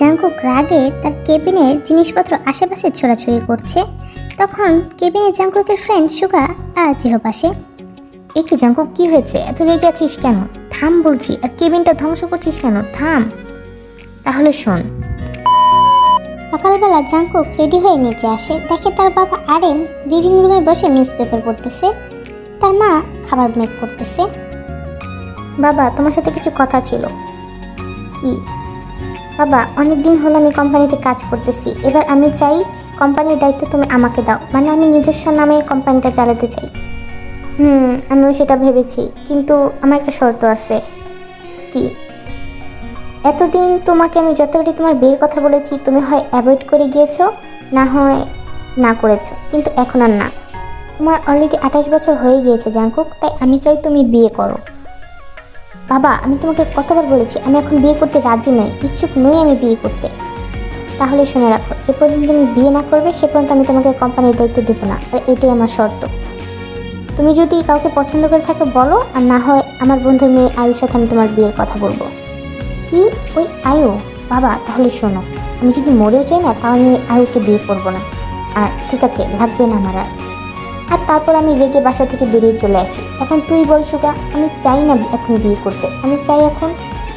Jungkook রাগে তার কেবিনের জিনিসপত্র আশেপাশে ছোড়াছড়ি করছে, তখন কেবিনে জাংকুকের ফ্রেন্ড সুগা আর জিহোপ আসে। একে জাংকুক, কি হয়েছে? এত রেগে আছিস কেন? থাম বলছি। আর কেবিনটা ধ্বংস করছিস কেন? থাম। তাহলে শোন। সকালবেলা জাংকুক রেডি হয়ে নিচে আসে, দেখে তার বাবা আরএম লিভিং রুমে বসে নিউজ পেপার পড়তেছে, তার মা খাবার মেক করতেছে। বাবা, তোমার সাথে কিছু কথা ছিল। কি? বাবা, অনেকদিন হলো আমি কোম্পানিতে কাজ করতেছি, এবার আমি চাই কোম্পানির দায়িত্ব তুমি আমাকে দাও, মানে আমি নিজস্ব নামে কোম্পানিটা চালাতে চাই। আমিও সেটা ভেবেছি, কিন্তু আমার একটা শর্ত আছে। কি? এতদিন তোমাকে আমি যতবারই তোমার বিয়ের কথা বলেছি, তুমি হয় অ্যাভয়েড করে গিয়েছো, না হয় না করেছো, কিন্তু এখন আর না। তোমার অলরেডি 28 বছর হয়ে গিয়েছে জাংকুক, তাই আমি চাই তুমি বিয়ে করো। বাবা, আমি তোমাকে কতবার বলেছি আমি এখন বিয়ে করতে রাজি নই, ইচ্ছুক নই আমি বিয়ে করতে। তাহলে শুনে রাখো, যে পর্যন্ত তুমি বিয়ে না করবে সে পর্যন্ত আমি তোমাকে কোম্পানির দায়িত্ব দেবো না, আর এটাই আমার শর্ত। তুমি যদি কাউকে পছন্দ করে থাকো বলো, আর না হয় আমার বন্ধুর মেয়ে আয়ুর সাথে আমি তোমার বিয়ের কথা বলবো। কি? ওই আয়ু? বাবা, তাহলে শোনো, আমি যদি মরেও চাই না, তাও আমি আয়ুকে বিয়ে করবো না। আর ঠিক আছে, লাগবে না আমার। আর তারপর আমি রেগে বাসা থেকে বেরিয়ে চলে আসি। এখন তুই বল সুগা, আমি চাই না এখন বিয়ে করতে। আমি চাই এখন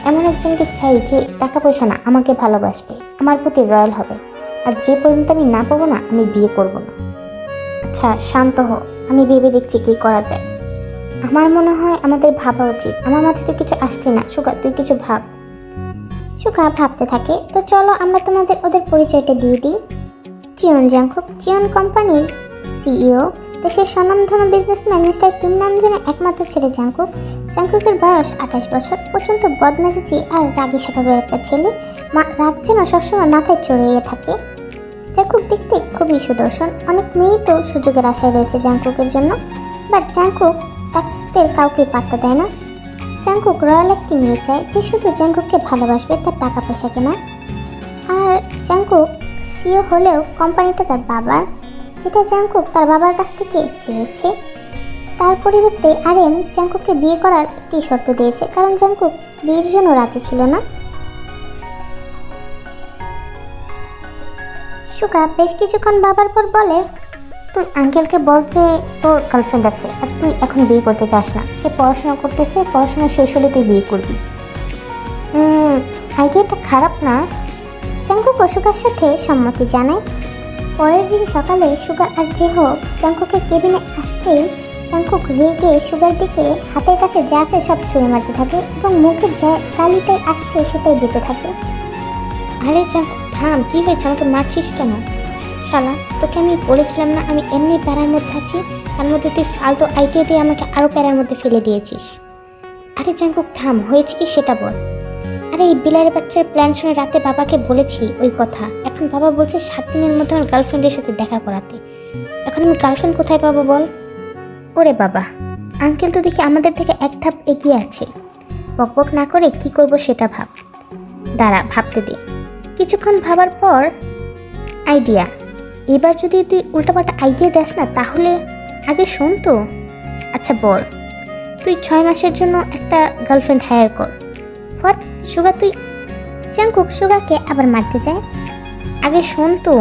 এমন একজনকে চাই যে টাকা পয়সা না, আমাকে ভালোবাসবে, আমার প্রতি রয়্যাল হবে। আর যে পর্যন্ত আমি না পাবো না, আমি বিয়ে করব না। আচ্ছা শান্ত হ, আমি ভেবে দেখছি কি করা যায়। আমার মনে হয় আমাদের ভাবা উচিত। আমার মাথায় তো কিছু আসছে না। সুগা, তুই কিছু ভাব। সুগা ভাবতে থাকে, তো চলো আমরা তোমাদের ওদের পরিচয়টা দিয়ে দিই। চিয়ন জাংকুক, চিয়ন কোম্পানির সিইও, দেশের স্বনামধন্য বিজনেসম্যান মিস্টার কিম নামজনের একমাত্র ছেলে জাংকুক। জাংকুকের বয়স 28 বছর, প্রচণ্ড বদমেজাজি আর রাগী স্বভাবের একটা ছেলে। রাগ যেন সবসময় মাথায় চড়িয়ে থাকে। জাংকুক দেখতে খুবই সুদর্শন, অনেক মেয়েই তো সুযোগের আশায় রয়েছে জাংকুকের জন্য, বাট জাংকুক তাদের কাউকে পাত্তা দেয় না। জাংকুক রয়্যাল একটি মেয়ে চায় যে শুধু জাংকুককে ভালোবাসবে, তার টাকা পয়সাকে না। আর জাংকুক সিইও হলেও কোম্পানিটা তার বাবার, যেটা জাংকুক তার বাবার কাছ থেকে চেয়েছে। তার পরিবর্তে আরএম জাংকুককে বিয়ে করার একটি শর্ত দিয়েছে, কারণ জাংকুক বিয়ের জন্য রাজি ছিল না। সুগা বেশ কিছুক্ষণ ভাবার পর বলে, তুই আঙ্কেলকে বলছে তোর গার্লফ্রেন্ড আছে, আর তুই এখন বিয়ে করতে চাস না। সে পড়াশোনা করতেছে, পড়াশোনা শেষ হলে তুই বিয়ে করবি। আইডিয়াটা খারাপ না। জাংকুক সুগার সাথে সম্মতি জানায়। পরের দিন সকালে সুগা আর জিহোপ জাংকুকের কেবিনে আসতেই জাংকুক রেগে সুগার দিকে হাতের কাছে যা আছে সব ছুঁড়ে মারতে থাকে এবং মুখে যা গালিটাই আসছে সেটাই দিতে থাকে। আরে জাংকুক থাম, কি হয়েছে? আমাকে মারছিস কেন? শালা, তোকে আমি বলেছিলাম না আমি এমনি প্যারার মধ্যে আছি, তার মধ্যে তুই ফালতু আইডিয়া দিয়ে আমাকে আরও প্যারার মধ্যে ফেলে দিয়েছিস। আরে জাংকুক থাম, হয়েছে কি সেটা বল। আরে এই বিলাইয়ের বাচ্চার প্ল্যান শুনে রাতে বাবাকে বলেছি ওই কথা, এখন বাবা বলছে 7 দিনের মধ্যে আমার গার্লফ্রেন্ডের সাথে দেখা করাতে। এখন আমি গার্লফ্রেন্ড কোথায় পাবো বল? ওরে বাবা, আঙ্কেল তো দেখি আমাদের থেকে এক ধাপ এগিয়ে আছে। বকবক না করে কি করব সেটা ভাব। দাঁড়া, ভাবতে দে। কিছুক্ষণ ভাবার পর আইডিয়া। এবার যদি তুই উল্টাপাল্টা আইডিয়া দেস না তাহলে আগে শোন তো। আচ্ছা বল, তুই 6 মাসের জন্য একটা গার্লফ্রেন্ড হায়ার কর। হোয়াট? সুগা তুই? জাংকুক সুগাকে আবার মারতে যায়। আগে শোন তো,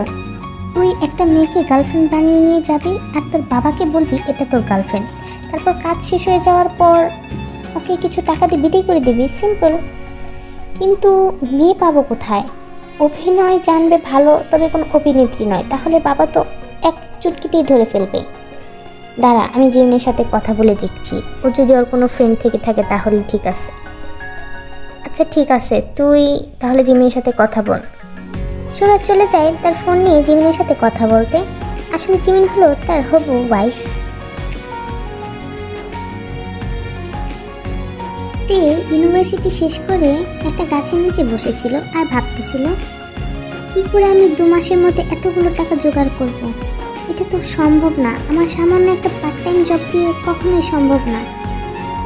তুই একটা মেয়েকে গার্লফ্রেন্ড বানিয়ে নিয়ে যাবি আর তোর বাবাকে বলবি এটা তোর গার্লফ্রেন্ড। তারপর কাজ শেষ হয়ে যাওয়ার পর ওকে কিছু টাকা দিয়ে বিদায় করে দিবি, সিম্পল। কিন্তু মেয়ে পাবো কোথায়? অভিনয় জানবে ভালো, তবে কোনো অভিনেত্রী নয়, তাহলে বাবা তো এক চুটকিতেই ধরে ফেলবে। দাঁড়া, আমি জিমিনের সাথে কথা বলে দেখছি, ও যদি ওর কোনো ফ্রেন্ড থেকে থাকে তাহলে ঠিক আছে। আচ্ছা ঠিক আছে, তুই তাহলে জিমিনের সাথে কথা বল। সুগা চলে যায় তার ফোন নিয়ে জিমিনের সাথে কথা বলতে। আসলে জিমিন হলো তার হবু ওয়াইফ। তে ইউনিভার্সিটি শেষ করে একটা গাছের নিচে বসেছিল আর ভাবতেছিল, কি করে আমি 2 মাসের মধ্যে এতগুলো টাকা জোগাড় করব। এটা তো সম্ভব না, আমার সামান্য একটা পার্ট টাইম জব দিয়ে কখনোই সম্ভব না।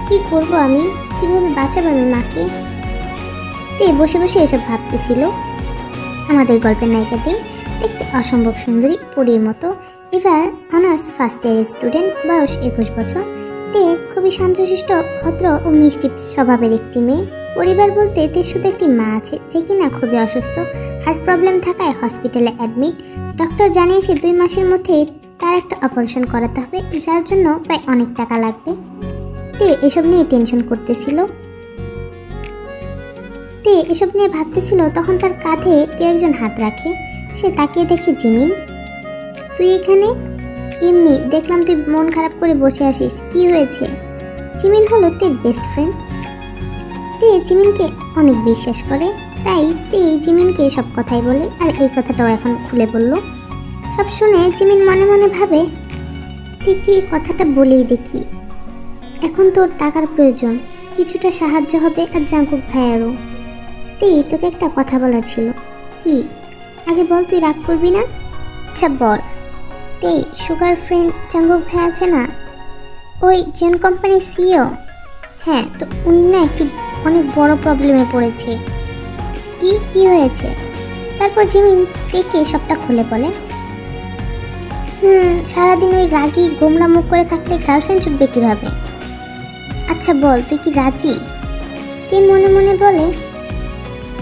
কি করব আমি, কিভাবে বাঁচাবো আমি মাকে? তে বসে বসে এসব ভাবতেছিল। আমাদের গল্পের নায়িকাটি দেখতে অসম্ভব সুন্দরী, পরীর মতো। এবার অনার্স ফার্স্ট ইয়ারের স্টুডেন্ট, বয়স 21 বছর। তে খুবই শান্তশিষ্ট, ভদ্র ও মিষ্টি স্বভাবের একটি মেয়ে। পরিবার বলতে এতে শুধু একটি মা আছে, যে কিনা খুবই অসুস্থ, হার্ট প্রবলেম থাকায় হসপিটালে অ্যাডমিট। ডক্টর জানিয়েছে 2 মাসের মধ্যে তার একটা অপারেশন করাতে হবে, যার জন্য প্রায় অনেক টাকা লাগবে। তে এসব নিয়ে টেনশন করতেছিল। তে এসব নিয়ে ভাবতেছিল, তখন তার কাঁধে কেউ একজন হাত রাখে। সে তাকিয়ে দেখে জিমিন। তুই এখানে? এমনি দেখলাম তুই মন খারাপ করে বসে আসিস, কি হয়েছে? জিমিন হলো তের বেস্ট ফ্রেন্ড। তে জিমিনকে অনেক বিশ্বাস করে, তাই তে জিমিনকে সব কথাই বলে, আর এই কথাটাও এখন খুলে বলল। সব শুনে জিমিন মনে মনে ভাবে, কি কথাটা বলেই দেখি। এখন তোর টাকার প্রয়োজন, কিছুটা সাহায্য হবে আর জাঙ্কুক ভাইয়ারও। তোকে একটা কথা বলার ছিল। কি? আগে বল, তুই রাগ করবি না? আচ্ছা বল। সুগার ফ্রেন্ড জাঙ্কুক ভাই আছে না, ওই জেন কোম্পানির সিইও। হ্যাঁ, তো উনি না একটি অনেক বড় প্রবলেমে পড়েছে। কি হয়েছে? তারপর জিমিন তেকে সবটা খুলে বলে। সারাদিন ওই রাগী গোমরা মুখ করে থাকলে গার্লফ্রেন্ড ছুটবে কিভাবে? আচ্ছা বল, তুই কি রাজি? তে মনে মনে বলে,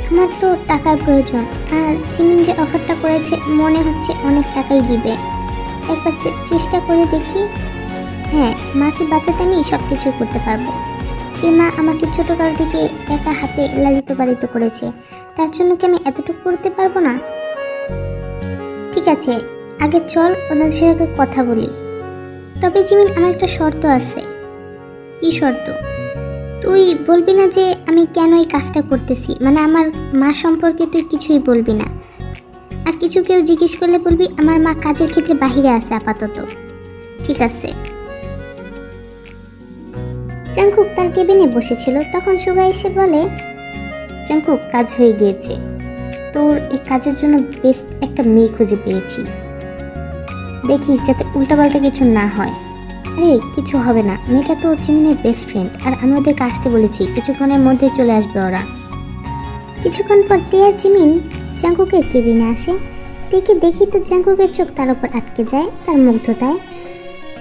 আমার তো টাকার প্রয়োজন, আর জিমিন যে অফারটা করেছে মনে হচ্ছে অনেক টাকাই দিবে। একবার চেষ্টা করে দেখি। হ্যাঁ, মাকে বাঁচাতে আমি সব কিছু করতে পারবো। যে মা আমাকে ছোটকাল থেকে একা হাতে লালিত পালিত করেছে, তার জন্য কি আমি এতটুকু করতে পারবো না? ঠিক আছে, আগে চল ওদের সাথে কথা বলি। তবে জিমিন, আমার একটা শর্ত আছে। কি শর্ত? তুই বলবি না যে আমি কেন এই কাজটা করতেছি, মানে আমার মা সম্পর্কে তুই কিছুই বলবি না। আর কিছু কেউ জিজ্ঞেস করলে বলবি আমার মা কাজের ক্ষেত্রে বাহিরে আছে আপাতত। ঠিক আছে? জাঙ্কুক তার কেবিনে বসেছিল, তখন সুগা এসে বলে, জাঙ্কুক, কাজ হয়ে গিয়েছে। তোর এই কাজের জন্য বেস্ট একটা মেয়ে খুঁজে পেয়েছি। দেখিস যাতে উল্টাপাল্টা কিছু না হয়। আরে কিছু হবে না, মেয়েটা তো জিমিনের বেস্ট ফ্রেন্ড, আর আমি ওদেরকে আসতে বলেছি, কিছুক্ষণের মধ্যে চলে আসবে ওরা। কিছুক্ষণ পর তে আর জিমিন জাঙ্কুকের কেবিনে আসে। তেকে দেখি তো জাঙ্কুকের চোখ তার উপর আটকে যায় তার মুগ্ধতায়।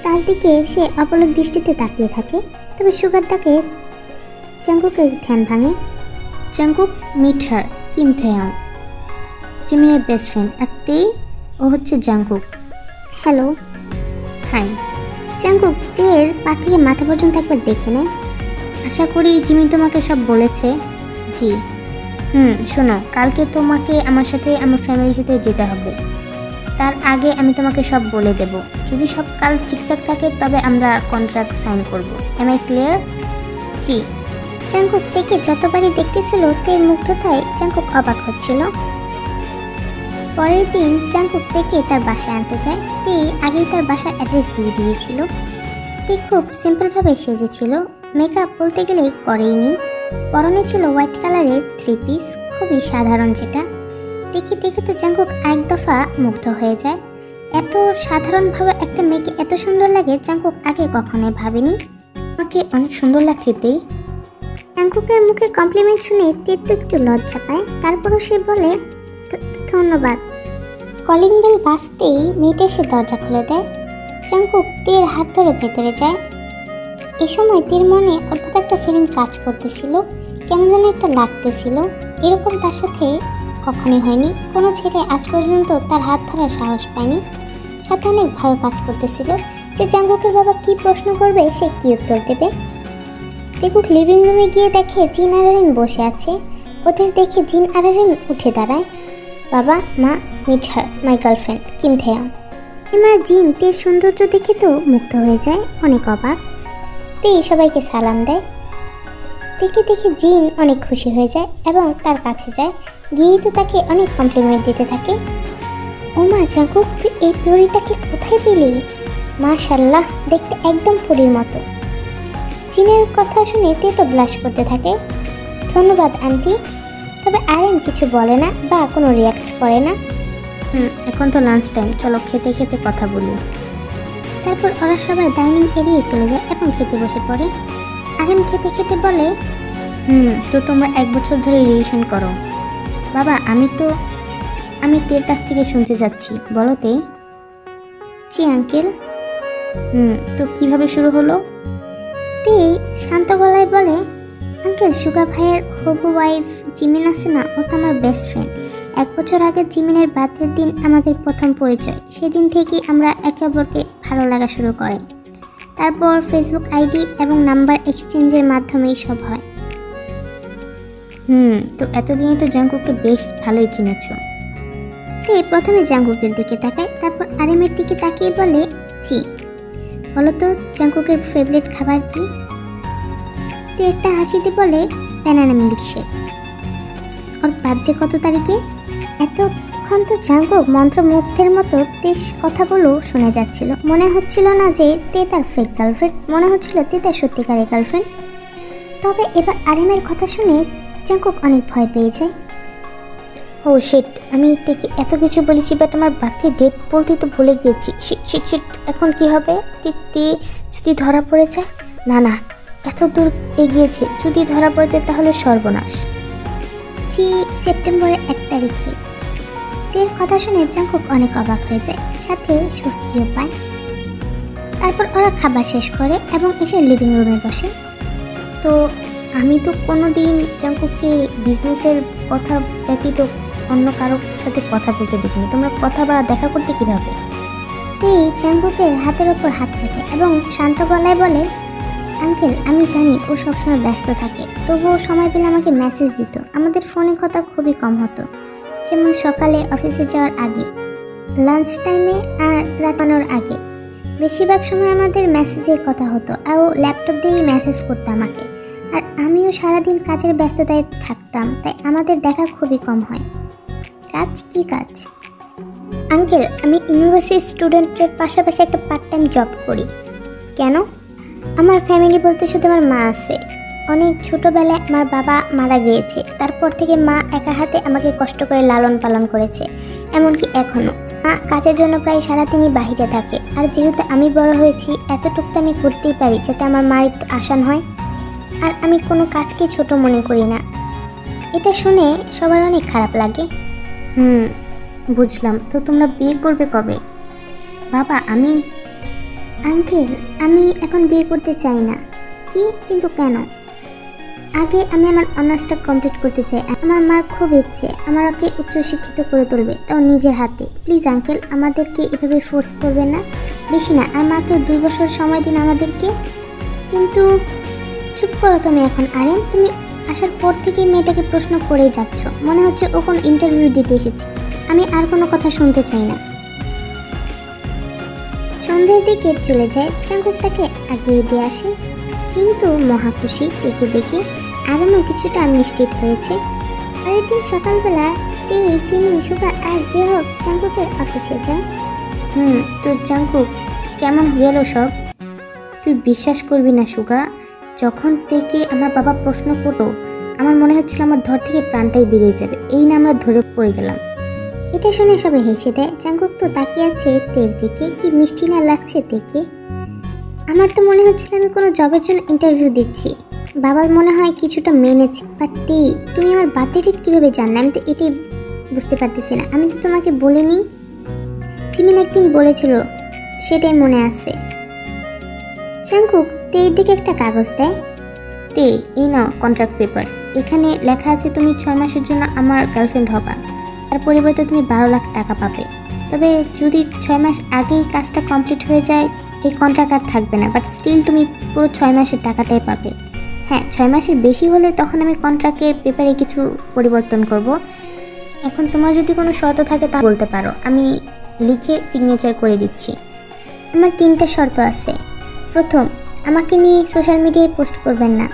তার দিকে সে অপলক দৃষ্টিতে তাকিয়ে থাকে। তবে সুগার ডাকে জাঙ্কুকের ধ্যান ভাঙে। Jungkook, meet her, Kim Taehyung, জিমিনের বেস্ট ফ্রেন্ড। আর ও হচ্ছে জাঙ্কুক। হ্যালো। হাই। জাঙ্কুক তের পা থেকে মাথা পর্যন্ত একবার দেখে নেয়। আশা করি জিমি তোমাকে সব বলেছে। জি। শোনো, কালকে তোমাকে আমার সাথে আমার ফ্যামিলির সাথে যেতে হবে। তার আগে আমি তোমাকে সব বলে দেব। যদি সব কাল ঠিকঠাক থাকে তবে আমরা কন্ট্রাক্ট সাইন করব। Am I clear? জি। জাঙ্কুক থেকে যতবারই দেখতেছিল তের মুগ্ধতায় জাঙ্কুক অবাক হচ্ছিল। পরের দিন জাঙ্কুক তেকে তার বাসায় আনতে যায়। তে আগেই তার বাসার অ্যাড্রেস দিয়ে দিয়েছিল। তে খুব সিম্পলভাবে সেজেছিল, মেকআপ বলতে গেলেই করেইনি। পরনে ছিল হোয়াইট কালারের 3 পিস, খুবই সাধারণ যেটা। দেখে তো জাঙ্কুক এক দফা মুগ্ধ হয়ে যায়। এত সাধারণভাবে একটা মেয়েকে এত সুন্দর লাগে জাঙ্কুক আগে কখনোই ভাবেনি। আমাকে অনেক সুন্দর লাগছে তেই। জাঙ্কুকের মুখে কমপ্লিমেন্ট শুনে তে তো একটু লজ্জা পায়, তারপরও সে বলে, ধন্যবাদ। কলিং বেল বাজতেই মেয়েটা এসে দরজা খুলে দেয়। জাঙ্কুক তের হাত ধরে ভেতরে যায়। এ সময় তের মনে অদ্ভুত একটা ফিলিং কাজ করতেছিল, কেমন যেন একটা লাগতেছিল। এরকম তার সাথে কখনোই হয়নি। কোনো ছেলে আজ পর্যন্ত তার হাত ধরার সাহস পায়নি। সাথে অনেক ভয় কাজ করতেছিল যে জাঙ্কুকের বাবা কি প্রশ্ন করবে, সে কি উত্তর দেবে। জাঙ্কুক লিভিং রুমে গিয়ে দেখে জিন আর আরিন বসে আছে। ওদের দেখে জিন আর আরিন উঠে দাঁড়ায়। বাবা, মা, meet her, my girlfriend Kim Taehyung. এবার জিন তের সৌন্দর্য দেখে তো মুগ্ধ হয়ে যায়, অনেক অবাক। তে সবাইকে সালাম দেয়। দেখে জিন অনেক খুশি হয়ে যায় এবং তার কাছে যায়। গিয়ে তো তাকে অনেক কমপ্লিমেন্ট দিতে থাকে। ও মা, জাঙ্কুক, তুই এই পরীটাকে কোথায় পেলি? মাশাআল্লাহ, দেখতে একদম পরীর মতো। জিনের কথা শুনে তে তো ব্লাশ করতে থাকে। ধন্যবাদ আন্টি। তবে আরিন কিছু বলে না বা কোনো রিয়াক্ট করে না। এখন তো লাঞ্চ টাইম, চলো খেতে খেতে কথা বলি। তারপর ওরা সবাই ডাইনিং এরিয়ে চলে যায় এবং খেতে বসে পড়ে। আরিন খেতে খেতে বলে, তো তোমরা 1 বছর ধরে রিলেশন করো। বাবা, আমি তের কাছ থেকে শুনতে যাচ্ছি, বলো তে। জি আঙ্কেল। তো কিভাবে শুরু হলো? তে শান্ত গলায় বলে, আঙ্কেল সুগা ভাইয়ের হবু ওয়াইফ জিমিন আছে না, ও তো আমার বেস্ট ফ্রেন্ড। 1 বছর আগে জিমিনের বার্থডের দিন আমাদের প্রথম পরিচয়। সেদিন থেকেই আমরা একে অপরকে ভালো লাগা শুরু করে। তারপর ফেসবুক আইডি এবং নাম্বার এক্সচেঞ্জের মাধ্যমেই সব হয়। তো এতদিনে তো জাঙ্কুককে বেশ ভালোই চিনেছ। তে প্রথমে জাঙ্কুকের দিকে তাকায়, তারপর আরেমের দিকে তাকিয়ে বলে, জি বলো তো জাঙ্কুকের ফেভারিট খাবার কি? তে একটা হাসিতে বলে, ব্যানানা মিল্কশেক। ওর বার্থডে কত তারিখে? এতক্ষণ তো জাঙ্কুক মন্ত্রমুগ্ধের মতো বেশ কথাগুলো শোনা যাচ্ছিল। মনে হচ্ছিল না যে তে তার ফেক গার্লফ্রেন্ড, মনে হচ্ছিল তে তার সত্যিকারের গার্লফ্রেন্ড। তবে এবার আরেমের কথা শুনে জাঙ্কুক অনেক ভয় পেয়ে যায়। ও শিট, আমি তেকে এত কিছু বলেছি, বাট আমার বার্থডে ডেট বলতে তো ভুলে গিয়েছি। শিট, এখন কি হবে? তে যদি ধরা পড়ে যায়? না, এত দূর এগিয়েছে, যদি ধরা পড়ে যায় তাহলে সর্বনাশ। জি সেপ্টেম্বরের 1 তারিখে। তের কথা শুনে জাঙ্কুক অনেক অবাক হয়ে যায়, সাথে স্বস্তিও পায়। তারপর ওরা খাবার শেষ করে এবং এসে লিভিং রুমে বসে। তো আমি তো কোনো দিন জাঙ্কুককে বিজনেসের কথা ব্যতীত অন্য কারোর সাথে কথা বলতে দেখিনি। তোমরা কথা বা দেখা করতে কীভাবে? তেই জাঙ্কুকের হাতের ওপর হাত রাখে এবং শান্ত গলায় বলে, আঙ্কেল আমি জানি ও সবসময় ব্যস্ত থাকে, তবুও সময় পেলে আমাকে মেসেজ দিত। আমাদের ফোনে কথা খুবই কম হতো, যেমন সকালে অফিসে যাওয়ার আগে, লাঞ্চ টাইমে আর রাতানোর আগে। বেশিরভাগ সময় আমাদের মেসেজের কথা হতো, আর ও ল্যাপটপ দিয়েই মেসেজ করতো আমাকে। আর আমিও সারাদিন কাজের ব্যস্ততায় থাকতাম, তাই আমাদের দেখা খুবই কম হয়। কাজ কি কাজ? আঙ্কেল আমি ইউনিভার্সিটি স্টুডেন্টের পাশাপাশি একটা পার্ট টাইম জব করি। কেন? আমার ফ্যামিলি বলতে শুধু আমার মা আছে। অনেক ছোটোবেলায় আমার বাবা মারা গিয়েছে, তারপর থেকে মা একা হাতে আমাকে কষ্ট করে লালন পালন করেছে, এমনকি এখনও। মা কাজের জন্য প্রায় সারাদিনই বাহিরে থাকে, আর যেহেতু আমি বড় হয়েছি এতটুকু তো আমি করতেই পারি যাতে আমার মার একটু আসান হয়। আর আমি কোনো কাজকে ছোট মনে করি না। এটা শুনে সবার অনেক খারাপ লাগে। বুঝলাম। তো তোমরা বিয়ে করবে কবে? বাবা আঙ্কেল আমি এখন বিয়ে করতে চাই না। কি? কিন্তু কেন? আগে আমি আমার অনার্সটা কমপ্লিট করতে চাই। আমার মার খুব ইচ্ছে আমার ওকে উচ্চশিক্ষিত করে তুলবে, তাও নিজের হাতে। প্লিজ আঙ্কেল আমাদেরকে এভাবে ফোর্স করবে না। বেশি না, আর মাত্র 2 বছর সময় দিন আমাদেরকে। কিন্তু চুপ করো তুমি এখন আরেম। তুমি আসার পর থেকেই মেয়েটাকে প্রশ্ন করেই যাচ্ছ, মনে হচ্ছে ও কোনো ইন্টারভিউ দিতে এসেছে। আমি আর কোনো কথা শুনতে চাই না। সন্ধ্যের দিকে চলে যায়, জাঙ্কুক তাকে আগিয়ে দিয়ে আসে, কিন্তু মহাখুশি দেখে দেখে আরেমও কিছুটা নিশ্চিত হয়েছে। পরের দিন সকালবেলা তে জিমিন সুগা আর যে হোক জাঙ্কুকের অফিসে যায়। তো জাঙ্কুক কেমন গেল সব? তুই বিশ্বাস করবি না সুগা, যখন থেকে আমার বাবা প্রশ্ন করতো আমার মনে হচ্ছিল আমার ধর থেকে প্রাণটাই বেরিয়ে যাবে। এই না আমরা ধরে পড়ে গেলাম। এটা শুনে সবাই হেসে দেয়। জাঙ্কুক তো তাকিয়ে আছে তের দিকে, কি মিষ্টি না লাগছে তেকে। আমার তো মনে হচ্ছিল আমি কোনো জবের জন্য ইন্টারভিউ দিচ্ছি। বাবার মনে হয় কিছুটা মেনেছে। বাট তুমি আমার বার্থডে ডেট কীভাবে জানলে? আমি তো এটাই বুঝতে পারতেছি না। আমি তো তোমাকে বলিনি। জিমিন একদিন বলেছিল, সেটাই মনে আছে। জাঙ্কুক তের দিকে একটা কাগজ দেয়। এই নাও কন্ট্রাক্ট পেপারস। এখানে লেখা আছে তুমি 6 মাসের জন্য আমার গার্লফ্রেন্ড হবা, তার পরিবর্তে তুমি 12 লাখ টাকা পাবে। তবে যদি 6 মাস আগেই কাজটা কমপ্লিট হয়ে যায় এই কন্ট্রাক্ট আর থাকবে না, বাট স্টিল তুমি পুরো 6 মাসের টাকাটাই পাবে। হ্যাঁ, 6 মাসের বেশি হলে তখন আমি কন্ট্রাক্টের পেপারে কিছু পরিবর্তন করব। এখন তোমার যদি কোনো শর্ত থাকে তা বলতে পারো, আমি লিখে সিগনেচার করে দিচ্ছি। আমার 3টা শর্ত আছে। প্রথম, আমাকে নিয়ে সোশ্যাল মিডিয়ায় পোস্ট করবেন না।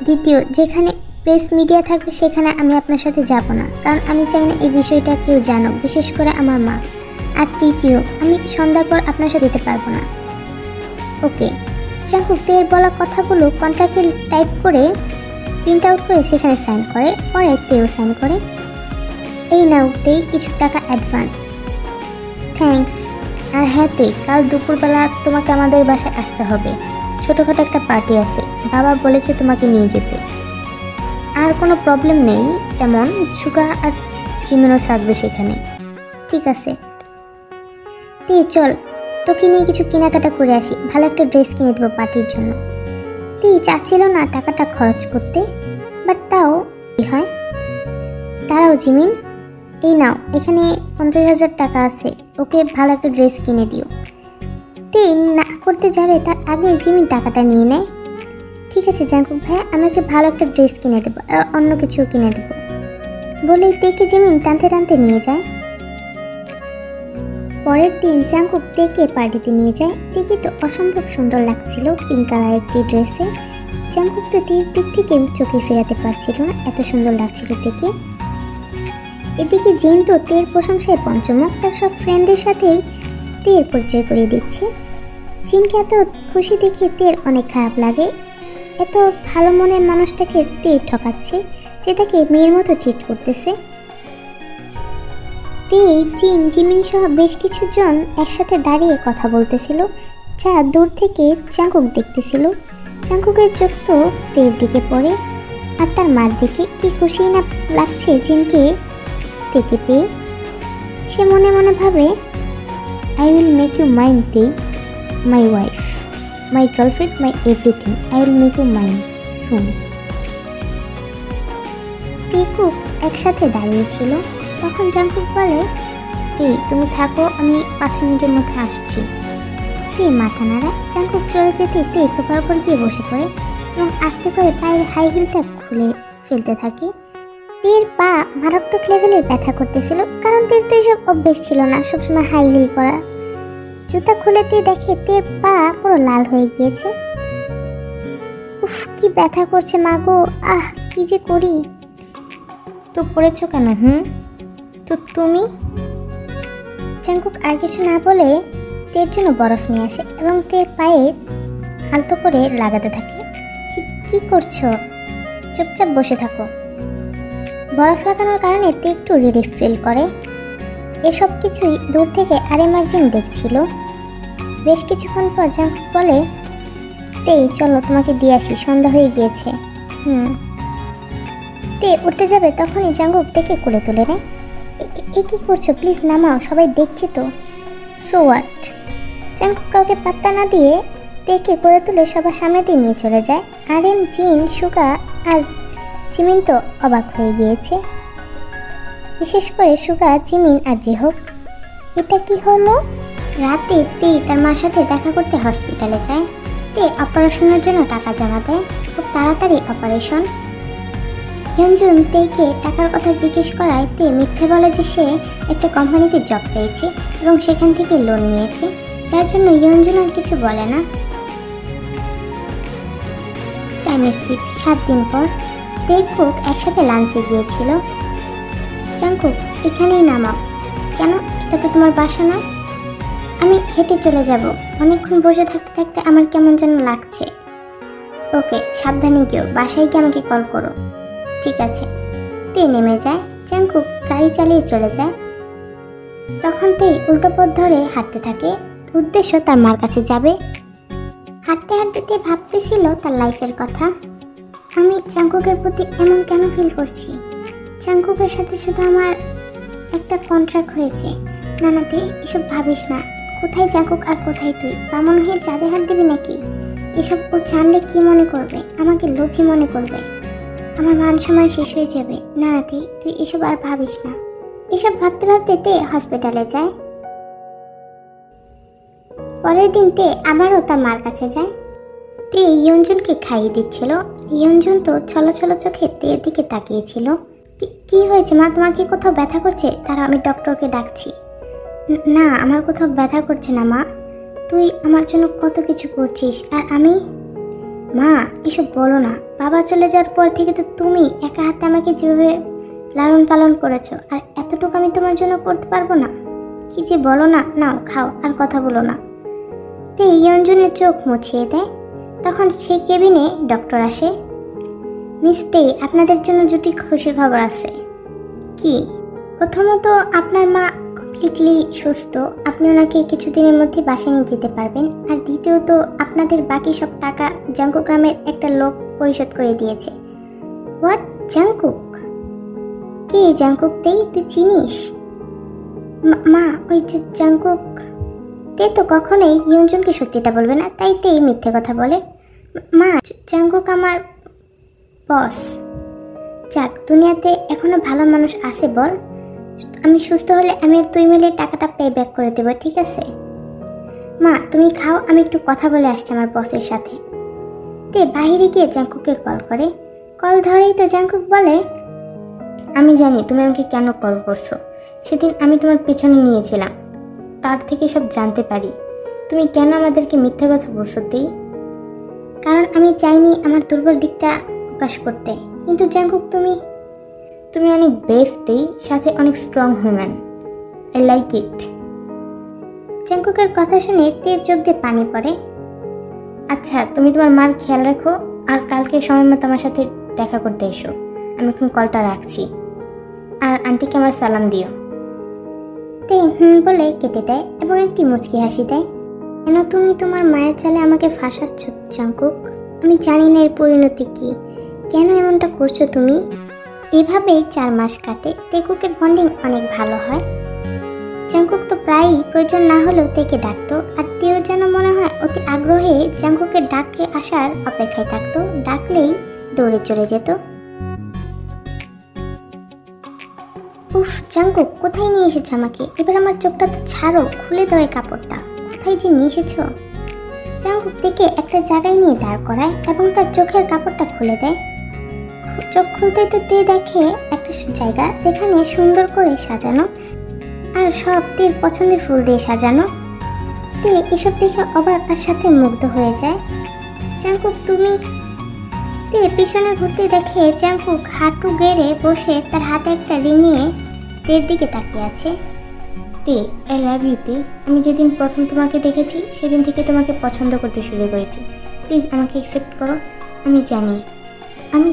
দ্বিতীয়, যেখানে প্রেস মিডিয়া থাকবে সেখানে আমি আপনার সাথে যাব না, কারণ আমি চাই না এই বিষয়টা কেউ জানুক, বিশেষ করে আমার মা। আর তৃতীয়, আমি সন্ধ্যার পর আপনার সাথে যেতে পারবো না। ওকে। জাঙ্কুক তের বলা কথাগুলো কন্ট্রাক্টে টাইপ করে প্রিন্ট আউট করে সেখানে সাইন করে, পরে তেও সাইন করে। এই নাও তেই কিছু টাকা অ্যাডভান্স। থ্যাঙ্কস। আর হ্যাঁ কাল দুপুরবেলা তোমাকে আমাদের বাসায় আসতে হবে। ছোটোখাটো একটা পার্টি আছে, বাবা বলেছে তোমাকে নিয়ে যেতে। আর কোনো প্রবলেম নেই তেমন, সুগা আর জিমিনও থাকবে সেখানে। ঠিক আছে চল, তোকে নিয়ে কিছু কেনাকাটা করে আসি। ভালো একটা ড্রেস কিনে দেবো পার্টির জন্য। তে চাচ্ছিল না টাকাটা খরচ করতে, বাট তাও কি হয়। তারাও জিমিন, এই নাও, এখানে 50,000 টাকা আছে, ওকে ভালো একটা ড্রেস কিনে দিও। তে না করতে যাবে তার আগে জিমিন টাকাটা নিয়ে নেয়। ঠিক আছে জাঙ্কুক ভাইয়া, আমি ওকে ভালো একটা ড্রেস কিনে দেবো আর অন্য কিছুও কিনে দেবো বলেই তেকে জিমিন টানতে টানতে নিয়ে যায়। পরের দিন জাঙ্কুক তেকে পার্টিতে নিয়ে যায়। তেকে তো অসম্ভব সুন্দর লাগছিল পিঙ্ক কালার একটি ড্রেসে। জাঙ্কুক তো তের দিক থেকে চোখে ফেরাতে পারছিল না, এত সুন্দর লাগছিল তেকে। এদিকে জিন তো তের প্রশংসায় পঞ্চমুখ, তার সব ফ্রেন্ডদের সাথেই তের পরিচয় করিয়ে দিচ্ছে। জিনকে এত খুশি দেখে তের অনেক খারাপ লাগে। এত ভালো মনের মানুষটাকে তে ঠকাচ্ছে, যে তাকে মেয়ের মতো ট্রিট করতেছে। তে জিন জিমিন সহ বেশ কিছু জন একসাথে দাঁড়িয়ে কথা বলতেছিল, যা দূর থেকে জাঙ্কুক দেখতেছিল। জাঙ্কুকের চোখ তো তের দিকে পড়ে, আর তার মার দিকে। কি খুশি না লাগছে জিনকে তেকে পেয়ে। সে মনে মনে ভাবে, I will make you mine তে, my wife, my girlfriend, my everything, I will make you mine soon. Taekook একসাথে দাঁড়িয়েছিল। তখন জাঙ্কুক বলে, এই তুমি থাকো, আমি 5 মিনিটের মধ্যে আসছি। তে মাথা নাড়ায়। জাঙ্কুক চলে যেতে তে সোফার উপর গিয়ে বসে পড়ে এবং আস্তে করে পায়ের হাই হিলটা খুলে ফেলতে থাকে। তের পা মারাত্মক লেভেলের ব্যথা করতেছিল, কারণ তের তো এইসব অভ্যেস ছিল না সবসময় হাই হিল পরা। জুতা খুলেতে দেখে তের পা পুরো লাল হয়ে গিয়েছে। উফ, কি ব্যথা করছে মা গো, আহ কি যে করি। তো পড়েছো কেন? তো তুমি? জাঙ্কুক আর কিছু না বলে তের জন্য বরফ নিয়ে আসে এবং তের পায়ে আলতো করে লাগাতে থাকে। কি করছো? চুপচাপ বসে থাকো। বরফ লাগানোর কারণে তে একটু রিলিফ ফিল করে। এসব কিছুই দূর থেকে আরেমার জিন দেখছিল। বেশ কিছুক্ষণ পর জাঙ্কুক বলে, তে চলো তোমাকে দিয়ে আসি, সন্ধ্যা হয়ে গিয়েছে। তে উঠতে যাবে, তখনই জাঙ্কুক তেকে কোলে তুলে নেয়। এ কি করছো? প্লিজ নামাও, সবাই দেখছি তো। So what? জাঙ্কুক কাউকে পাত্তা না দিয়ে তেকে কোলে তুলে সবার সামনে দিয়ে নিয়ে চলে যায়। আরেম, জিন, সুগা আর জিমিন তো অবাক হয়ে গিয়েছে, বিশেষ করে সুগা, জিমিন আর জিহোক। এটা কি হলো? রাতে তে তার মার সাথে দেখা করতে হসপিটালে যায়। তে অপারেশনের জন্য টাকা জমা দেয়। খুব তাড়াতাড়ি অপারেশন। হিয়নজুন তেকে টাকার কথা জিজ্ঞেস করায় তে মিথ্যে বলে যে সে একটা কোম্পানিতে জব পেয়েছে এবং সেখান থেকে লোন নিয়েছে, যার জন্য হিয়নজুন আর কিছু বলে না। টাইম স্কিপ 7 দিন পর তেকুক একসাথে লাঞ্চে গিয়েছিল। জাঙ্কুক, এখানেই নামাও। কেন? এটা তো তোমার বাসা না। আমি হেঁটে চলে যাব, অনেকক্ষণ বসে থাকতে থাকতে আমার কেমন যেন লাগছে। ওকে, সাবধানে গিয়েও, বাসায় গিয়ে আমাকে কল করো। ঠিক আছে। তে নেমে যায়। জাঙ্কুক গাড়ি চালিয়ে চলে যায়। তখন তে উল্টো পথ ধরে হাঁটতে থাকে, উদ্দেশ্য তার মার কাছে যাবে। হাঁটতে হাঁটতে তে ভাবতেছিল তার লাইফের কথা। আমি জাঙ্কুকের প্রতি এমন কেন ফিল করছি? জাঙ্কুকের সাথে শুধু আমার একটা কন্ট্রাক্ট হয়েছে। না না তে, এসব ভাবিস না। কোথায় জাঙ্কুক আর কোথায় তুই? বামন হয়ে চাঁদে হাত দিবি নাকি? এসব ও জানলে কি মনে করবে? আমাকে লোভী মনে করবে। আমার মান সম্মান শেষ হয়ে যাবে। না না তে, তুই এসব আর ভাবিস না। এসব ভাবতে ভাবতে তে হসপিটালে যায়। পরের দিন তে আবারও তার মার কাছে যায়। তে ইয়নজুনকে খাইয়ে দিচ্ছিল। ইয়নজুন তো ছলছল চোখে তের দিকে তাকিয়েছিল। কি হয়েছে মা? তোমার কি কোথাও ব্যথা করছে? তারা, আমি ডক্টরকে ডাকছি। না, আমার কোথাও ব্যথা করছে না মা। তুই আমার জন্য কত কিছু করছিস, আর আমি? মা, এসব বলো না। বাবা চলে যাওয়ার পর থেকে তো তুমি একা হাতে আমাকে যেভাবে লালন পালন করেছো, আর এতটুকু আমি তোমার জন্য করতে পারবো না? কি যে বলো না। নাও খাও, আর কথা বলো না। তে ইয়নজুনের চোখ মুছিয়ে দেয়। তখন সেই কেবিনে ডক্টর আসে। মিস তে, আপনাদের জন্য দুটি খুশির খবর আছে। কি? প্রথমত, আপনার মা কমপ্লিটলি সুস্থ। আপনি ওনাকে কিছুদিনের মধ্যে বাসায় নিয়ে যেতে পারবেন। আর দ্বিতীয়ত, আপনাদের বাকি সব টাকা জাঙ্কুক গ্রামের একটা লোক পরিশোধ করে দিয়েছে। হোয়াট? জাঙ্কুক? K Jungkook? তেই তুই চিনিস? মা, ওই যে জাঙ্কুক। তে তো কখনোই ইয়নজুনকে সত্যিটা বলবে না, তাই তেই মিথ্যে কথা বলে। মা, জাঙ্কুক আমার বস। যাক, দুনিয়াতে এখনো ভালো মানুষ আছে বল। আমি সুস্থ হলে আমি আর তুই মিলে টাকাটা পে ব্যাক করে দেবো, ঠিক আছে? মা তুমি খাও, আমি একটু কথা বলে আসছি আমার বসের সাথে। তে বাইরে গিয়ে জাঙ্কুককে কল করে। কল ধরেই তো জাঙ্কুক বলে, আমি জানি তুমি আমাকে কেন কল করছো। সেদিন আমি তোমার পেছনে নিয়েছিলাম, তার থেকে সব জানতে পারি। তুমি কেন আমাদেরকে মিথ্যা কথা বলছো তেই? কারণ আমি চাইনি আমার দুর্বল দিকটা প্রকাশ করতে। কিন্তু জাঙ্কুক তুমি অনেক ব্রেভ তেই, সাথে অনেক strong human. I like it. জাঙ্কুকের কথা শুনে তের চোখ দিয়ে পানি পড়ে। আচ্ছা, তুমি তোমার মার খেয়াল রাখো, আর কালকে সময় মতো আমার সাথে দেখা করতে এসো। আমি এখন কলটা রাখছি, আর আন্টিকে আমার সালাম দিও। তে বলে কেটে দেয় এবং একটি মুচকি হাসি দেয়। কেন তুমি তোমার মায়ের চালে আমাকে ফাঁসাচ্ছ জাঙ্কুক? আমি জানি না এর পরিণতি কি। কেন এমনটা করছো তুমি? এভাবেই 4 মাস কাটে। তেকুকের বন্ডিং অনেক ভালো হয়। জাঙ্কুক তো প্রায়ই প্রয়োজন না হলেও তেকে ডাকতো, আর তেও যেন মনে হয় অতি আগ্রহে জাঙ্কুকের ডাকে আসার অপেক্ষায় থাকতো। ডাকলেই দৌড়ে চলে যেত। উফ জাঙ্কুক, কোথায় নিয়ে এসেছো আমাকে? এবার আমার চোখটা তো ছাড়ো, খুলে দাও এই কাপড়টা। কোথায় যে নিয়ে এসেছো? জাঙ্কুক থেকে একটা জায়গায় নিয়ে দাঁড় করায় এবং তার চোখের কাপড়টা খুলে দেয়। চোখ খুলতে তো তে দেখে একটা জায়গা যেখানে সুন্দর করে সাজানো, আর সব তের পছন্দের ফুল দিয়ে সাজানো। তে এসব দেখে অবাক আর সাথে মুগ্ধ হয়ে যায়। জাঙ্কুক তুমি? তে পিছনে ঘুরতে দেখে জাঙ্কুক হাঁটু গেড়ে বসে তার হাতে একটা রিং নিয়ে তের দিকে তাকিয়ে আছে। তে আই লাভ ইউ তে। আমি যেদিন প্রথম তোমাকে দেখেছি সেদিন থেকে তোমাকে পছন্দ করতে শুরু করেছি। প্লিজ আমাকে অ্যাকসেপ্ট করো। আমি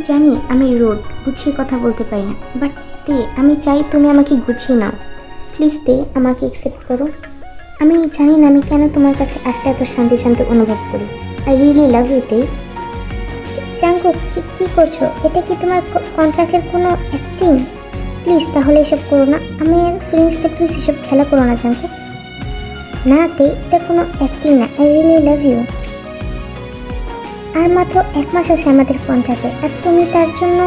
জানি আমি রুড, গুছিয়ে কথা বলতে পারি না, বাট তে আমি চাই তুমি আমাকে গুছিয়ে নাও। প্লিজ তে আমাকে অ্যাকসেপ্ট করো। আমি জানি না আমি কেন তোমার কাছে আসলে এত শান্তি শান্তি অনুভব করি। আই রিয়েলি লাভ ইউ তে। জাঙ্কুক কি করছো? এটা কি তোমার কন্ট্রাক্টের কোনো অ্যাক্টিং? প্লিজ তাহলে এসব করো না। আমি আর ফিলিংসতে প্লিজ এসব খেলা করো না জাঙ্কুক। না তে, এটা কোনো অ্যাক্টিং না। I really love you. আর মাত্র 1 মাস আছে আমাদের কন্ট্রাক্টে, আর তুমি তার জন্য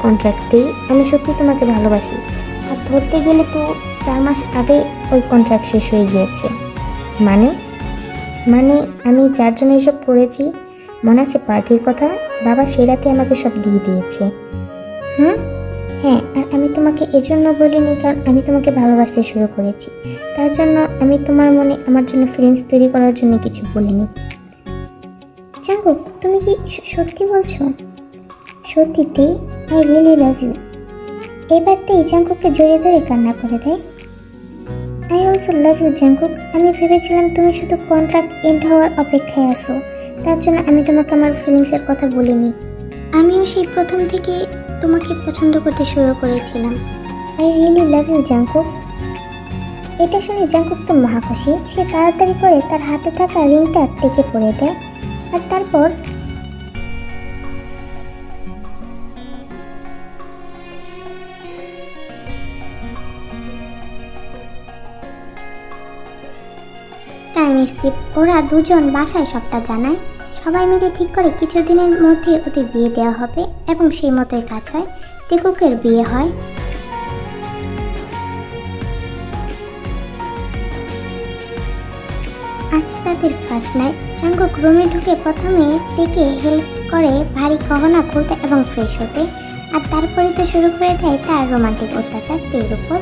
কন্ট্রাক্টেই আমি সত্যি তোমাকে ভালোবাসি। আর ধরতে গেলে তো 4 মাস আগে ওই কন্ট্রাক্ট শেষ হয়ে গিয়েছে। মানে আমি যার জন্য এসব করেছি, মনে আছে পার্টির কথা? বাবা সেই রাতে আমাকে সব দিয়ে দিয়েছে। হ্যাঁ, আর আমি তোমাকে এজন্য বলিনি, কারণ আমি তোমাকে ভালোবাসতে শুরু করেছি। তার জন্য আমি তোমার মনে আমার জন্য ফিলিংস তৈরি করার জন্য কিছু বলিনি। জাঙ্কুক তুমি কি সত্যি বলছো? সত্যিতেই আই রিয়েলি লাভ ইউ। এবারতেই জাঙ্কুককে জড়িয়ে ধরে কান্না করে দেয়। I also love you Jungkook. আমি ভেবেছিলাম তুমি শুধু কন্ট্রাক্ট এন্ড হওয়ার অপেক্ষায় আছো, তার জন্য আমি তোমাকে আমার ফিলিংসের কথা বলিনি। আমিও সেই প্রথম থেকে তোমাকে পছন্দ করতে শুরু করেছিলাম। I really love you Jungkook. এটা শুনে জাঙ্কুক তো মহাখুশি। সে তাড়াতাড়ি করে তার হাতে থাকা রিংটা তেকে পরে দেয়, আর তারপর টাইম স্কিপ। ওরা দুজন বাসায় সবটা জানায়। সবাই মিলে ঠিক করে কিছুদিনের মধ্যে ওদের বিয়ে দেওয়া হবে এবং সেই মতোই কাজ হয়। তেকুকের বিয়ে হয়। আজ তাদের ফার্স্ট নাইট। জাঙ্কুক রুমে ঢুকে প্রথমে তেকে হেল্প করে ভারী গহনা খুলতে এবং ফ্রেশ হতে, আর তারপরে তো শুরু করে দেয় তার রোমান্টিক অত্যাচার তের উপর।